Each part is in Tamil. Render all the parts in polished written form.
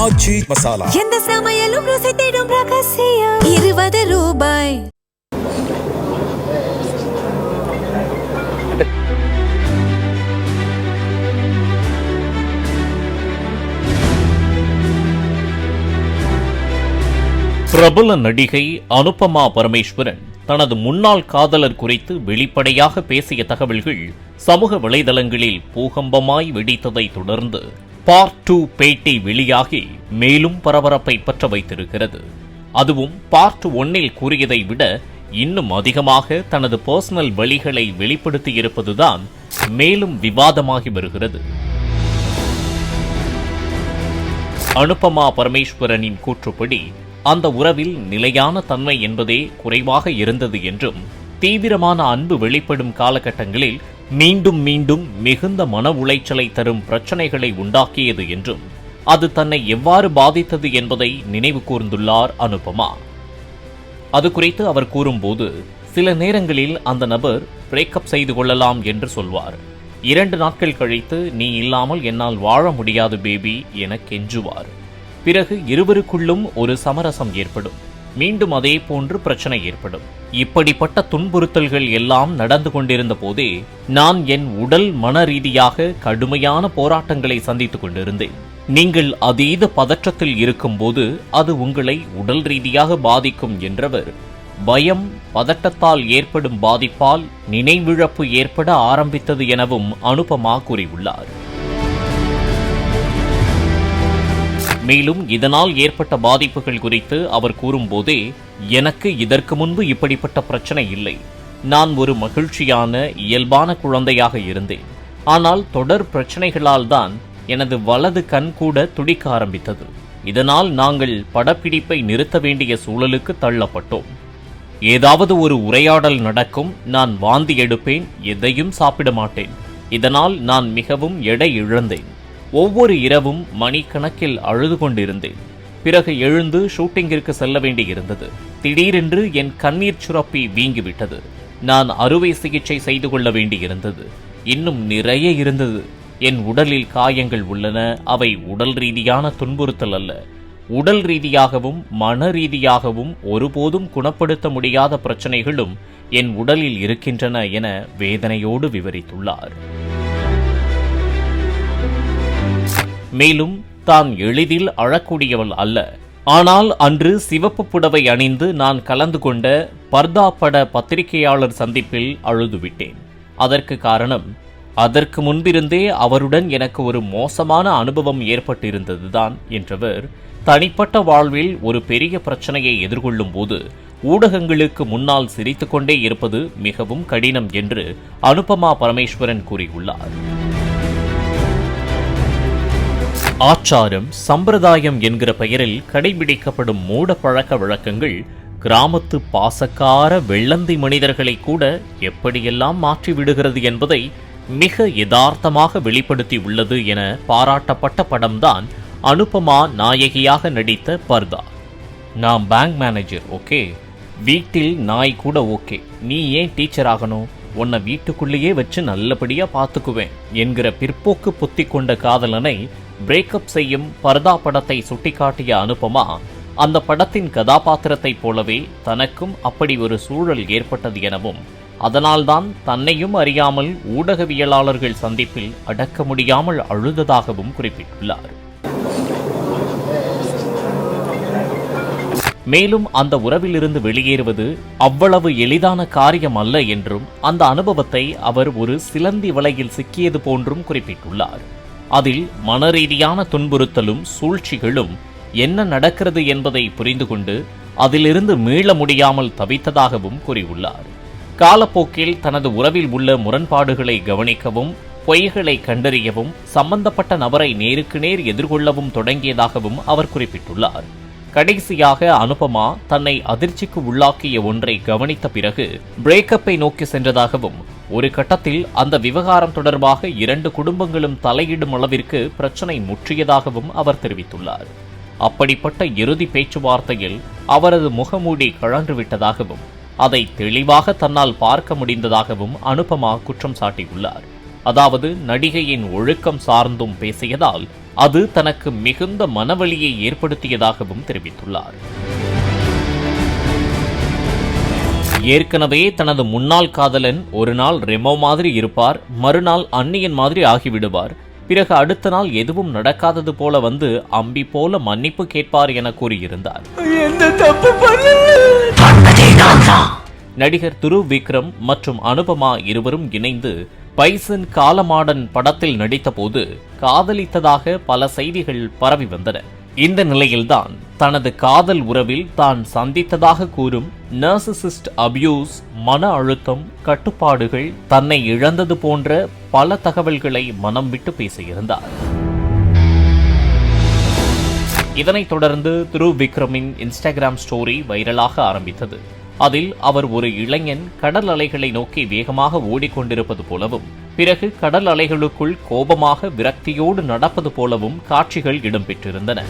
ஆச்சி மசாலா எந்த சமையலும் ருசி தேடும் ரகசியம் 20 ரூபாய். பிரபல நடிகை அனுபமா பரமேஸ்வரன் தனது முன்னாள் காதலர் குறித்து வெளிப்படையாக பேசிய தகவல்கள் சமூக வலைதளங்களில் பூகம்பமாய் வெடித்ததை தொடர்ந்து பார்ட் 2 பேட்டி வெளியாகி மேலும் பரபரப்பை பற்ற வைத்திருக்கிறது. அதுவும் பார்ட் 1 கூறியதை விட இன்னும் அதிகமாக தனது பர்சனல் வழிகளை வெளிப்படுத்தியிருப்பதுதான் மேலும் விவாதமாகி வருகிறது. அனுபமா பரமேஸ்வரனின் கூற்றுப்படி அந்த உறவில் நிலையான தன்மை என்பதே குறைவாக இருந்தது என்றும், தீவிரமான அன்பு வெளிப்படும் காலகட்டங்களில் மீண்டும் மீண்டும் மிகுந்த மன உளைச்சலை தரும் பிரச்சனைகளை உண்டாக்கியது என்றும், அது தன்னை எவ்வாறு பாதித்தது என்பதை நினைவு கூர்ந்துள்ளார் அனுபமா. அது குறித்து அவர் கூறும்போது, சில நேரங்களில் அந்த நபர் பிரேக்கப் செய்து கொள்ளலாம் என்று சொல்வார். 2 நாட்கள் கழித்து நீ இல்லாமல் என்னால் வாழ முடியாது பேபி என கெஞ்சுவார். பிறகு இருவருக்குள்ளும் ஒரு சமரசம் ஏற்படும். மீண்டும் அதே போன்று பிரச்சனை ஏற்படும். இப்படிப்பட்ட துன்புறுத்தல்கள் எல்லாம் நடந்து கொண்டிருந்த போதே நான் என் உடல் மன ரீதியாக கடுமையான போராட்டங்களை சந்தித்துக் கொண்டிருந்தேன். நீங்கள் அதீத பதற்றத்தில் இருக்கும்போது அது உங்களை உடல் ரீதியாக பாதிக்கும் என்றவர், பயம் பதட்டத்தால் ஏற்படும் பாதிப்பால் நினைவிழப்பு ஏற்பட ஆரம்பித்தது எனவும் அனுபமா கூறியுள்ளார். மேலும் இதனால் ஏற்பட்ட பாதிப்புகள் குறித்து அவர் கூறும்போதே, எனக்கு இதற்கு முன்பு இப்படிப்பட்ட பிரச்சனை இல்லை. நான் ஒரு மகிழ்ச்சியான இயல்பான குழந்தையாக இருந்தேன். ஆனால் தொடர் பிரச்சனைகளால் தான் எனது வலது கண் கூட துடிக்க ஆரம்பித்தது. இதனால் நாங்கள் படப்பிடிப்பை நிறுத்த வேண்டிய சூழலுக்கு தள்ளப்பட்டோம். ஏதாவது ஒரு உரையாடல் நடக்கும், நான் வாந்தி எடுப்பேன், எதையும் சாப்பிட மாட்டேன். இதனால் நான் மிகவும் எடை இழந்தேன். ஒவ்வொரு இரவும் மணிக்கணக்கில் அழுது கொண்டிருந்தேன். பிறகு எழுந்து ஷூட்டிங்கிற்கு செல்ல வேண்டியிருந்தது. திடீரென்று என் கண்ணீர் சுரப்பி வீங்கிவிட்டது. நான் அறுவை சிகிச்சை செய்து கொள்ள வேண்டியிருந்தது. இன்னும் நிறைய இருந்தது. என் உடலில் காயங்கள் உள்ளன. அவை உடல் ரீதியான துன்புறுத்தல் அல்ல. உடல் ரீதியாகவும் மன ரீதியாகவும் ஒருபோதும் குணப்படுத்த முடியாத பிரச்சனைகளும் என் உடலில் இருக்கின்றன என வேதனையோடு விவரித்துள்ளார். மேலும் தான் எளிதில் அழக்கூடியவள் அல்ல. ஆனால் அன்று சிவப்பு புடவை அணிந்து நான் கலந்து கொண்ட பர்தா பட பத்திரிகையாளர் சந்திப்பில் அழுதுவிட்டேன். அதற்கு காரணம், அதற்கு முன்பிருந்தே அவருடன் எனக்கு ஒரு மோசமான அனுபவம் ஏற்பட்டிருந்ததுதான் என்றவர், தனிப்பட்ட வாழ்வில் ஒரு பெரிய பிரச்சனையை எதிர்கொள்ளும் போது ஊடகங்களுக்கு முன்னால் சிரித்துக்கொண்டே இருப்பது மிகவும் கடினம் என்று அனுபமா பரமேஸ்வரன் கூறியுள்ளார். ஆச்சாரம் சம்பிரதாயம் என்கிற பெயரில் கடைபிடிக்கப்படும் மூட பழக்க வழக்கங்கள் கிராமத்து பாசக்கார வெள்ளந்தி மனிதர்களை கூட எப்படியெல்லாம் மாற்றிவிடுகிறது என்பதை மிக யதார்த்தமாக வெளிப்படுத்தி உள்ளது என பாராட்டப்பட்ட படம்தான் அனுபமா நாயகியாக நடித்த பர்தா. நான் பேங்க் மேனேஜர், ஓகே. வீட்டில் நாய் கூட ஓகே. நீ ஏன் டீச்சர் ஆகணும்? உன்னை வீட்டுக்குள்ளேயே வச்சு நல்லபடியா பார்த்துக்குவேன் என்கிற பிற்போக்கு புத்தி கொண்ட காதலனை பிரேக்கப் செய்யும் பர்தா படத்தை சுட்டிக்காட்டிய அனுபமா, அந்த படத்தின் கதாபாத்திரத்தைப் போலவே தனக்கும் அப்படி ஒரு சூழல் ஏற்பட்டது எனவும், அதனால்தான் தன்னையும் அறியாமல் ஊடகவியலாளர்கள் சந்திப்பில் அடக்க முடியாமல் அழுததாகவும் குறிப்பிட்டுள்ளார். மேலும் அந்த உறவிலிருந்து வெளியேறுவது அவ்வளவு எளிதான காரியம் அல்ல என்றும், அந்த அனுபவத்தை அவர் ஒரு சிலந்தி வலையில் சிக்கியது போன்றும் குறிப்பிட்டுள்ளார். அதில் மனரீதியான துன்புறுத்தலும் சூழ்ச்சிகளும் என்ன நடக்கிறது என்பதை புரிந்து கொண்டு அதிலிருந்து மீள முடியாமல் தவித்ததாகவும் கூறியுள்ளார். காலப்போக்கில் தனது உறவில் உள்ள முரண்பாடுகளை கவனிக்கவும், பொய்களை கண்டறியவும், சம்பந்தப்பட்ட நபரை நேருக்கு நேர் எதிர்கொள்ளவும் தொடங்கியதாகவும் அவர் குறிப்பிட்டுள்ளார். கடைசியாக அனுபமா தன்னை அதிர்ச்சிக்கு உள்ளாக்கிய ஒன்றை கவனித்த பிறகு பிரேக்கப்பை நோக்கி சென்றதாகவும், ஒரு கட்டத்தில் அந்த விவகாரம் தொடர்பாக 2 குடும்பங்களும் தலையிடும் அளவிற்கு பிரச்சனை முற்றியதாகவும் அவர் தெரிவித்துள்ளார். அப்படிப்பட்ட இறுதி பேச்சுவார்த்தையில் அவரது முகமூடி கழன்றுவிட்டதாகவும், அதை தெளிவாக தன்னால் பார்க்க முடிந்ததாகவும் அனுபமா குற்றம் சாட்டியுள்ளார். அதாவது நடிகையின் ஒழுக்கம் சார்ந்தும் பேசியதால் அது தனக்கு மிகுந்த மனவலியை ஏற்படுத்தியதாகவும் தெரிவித்துள்ளார். ஏற்கனவே தனது முன்னாள் காதலன் ஒரு நாள் ரெமோ மாதிரி இருப்பார், மறுநாள் அந்நியன் மாதிரி ஆகிவிடுவார், பிறகு அடுத்த நாள் எதுவும் நடக்காதது போல வந்து அம்பி போல மன்னிப்பு கேட்பார் என கூறியிருந்தார். நடிகர் துருவ் விக்ரம் மற்றும் அனுபமா இருவரும் இணைந்து பைசன் காலமாடன் படத்தில் நடித்தபோது காதலித்ததாக பல செய்திகள் பரவி வந்தன. இந்த நிலையில்தான் தனது காதல் உறவில் தான் சந்தித்ததாக கூறும் நார்சிசிஸ்ட் அபியூஸ், மன அழுத்தம், கட்டுப்பாடுகள், தன்னை இழந்தது போன்ற பல தகவல்களை மனம் விட்டு பேசியிருந்தார். இதனைத் தொடர்ந்து துருவ் விக்ரமின் இன்ஸ்டாகிராம் ஸ்டோரி வைரலாக ஆரம்பித்தது. அதில் அவர் ஒரு இளைஞன் கடல் அலைகளை நோக்கி வேகமாக ஓடிக்கொண்டிருப்பது போலவும், பிறகு கடல் அலைகளுக்குள் கோபமாக விரக்தியோடு நடப்பது போலவும் காட்சிகள் இடம்பெற்றிருந்தன.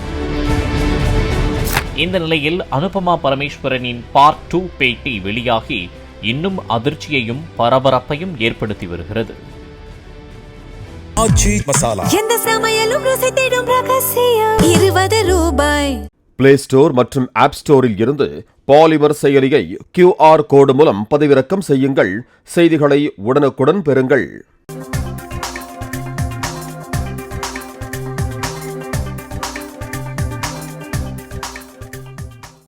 இந்த நிலையில் அனுபமா பரமேஸ்வரனின் பார்ட் 2 பேட்டி வெளியாகி இன்னும் அதிர்ச்சியையும் பரபரப்பையும் ஏற்படுத்தி வருகிறது. எந்த சமையலும் ருசி தேடும் ரகசியம் 20 ரூபாய். பிளே ஸ்டோர் மற்றும் ஆப் ஸ்டோரில் இருந்து பாலிமர் செயலியை QR கோடு மூலம் பதிவிறக்கம் செய்யுங்கள். செய்திகளை உடனுக்குடன் பெறுங்கள்.